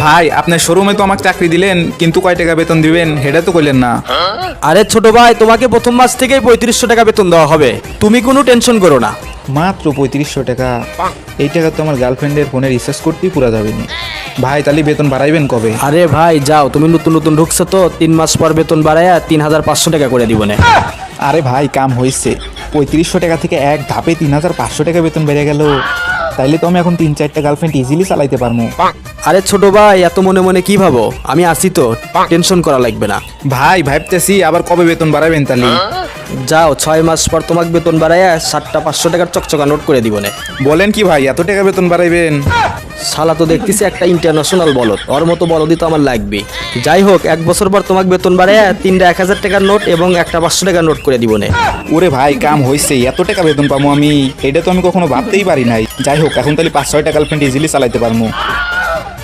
ভাই আপনার শোরুমে তো আমাকে চাকরি দিলেন, কিন্তু কয় টাকা বেতন দিবেন সেটা তো কইলেন না। আরে ছোট ভাই, তোমাকে প্রথম মাস থেকেই 3500 টাকা বেতন দেওয়া হবে, তুমি কোনো টেনশন করো না। মাত্র 3500 টাকা? এই টাকা তো আমার গার্লফ্রেন্ডের ফোনে রিচার্জ করতেই পুরা যাবে না। ভাই তাহলে বেতন বাড়াইবেন কবে? আরে ভাই যাও, তুমি নতুন নতুন ঢুকছো তো, 3 মাস পর বেতন বাড়ায়া 3500 টাকা করে দিব না। আরে ভাই কাম হয়েছে, 3500 টাকা থেকে এক ধাপে 3500 টাকা বেতন বেড়ে গেল। তাইলে তো আমি এখন 3-4টা গার্লফ্রেন্ড ইজিলি চালাইতে পারবো। আরে ছোট ভাই, এত মনে মনে কি ভাবো, আমি আছি তো, টেনশন করা লাগবে না। ভাই ভাবতেছি আবার কবে বেতন বাড়াবেন তাহলে? যাও, 6 মাস পর তোমাকে বেতন বাড়ায়া 7টা 500 টাকার চকচকা নোট করে দিব না। বলেন কি ভাই, এত টাকা বেতন বাড়াইবেন? শালা তো দেখতেছি একটা ইন্টারন্যাশনাল বলদ, ওর মতো বলদই তো আমার লাগবে। যাই হোক, 1 বছর পর তোমাকে বেতন বাড়ায়া 3টা 1000 টাকার নোট এবং একটা 500 টাকার নোট করে দিব না। ওরে ভাই কাম হয়েছে, এত টাকা বেতন পাবো আমি, এটা তো আমি কখনো ভাবতেই পারি নাই। যাই হোক, এখন তাহলে 5-6টা গার্লফ্রেন্ড ইজিলি চালাইতে পারবো।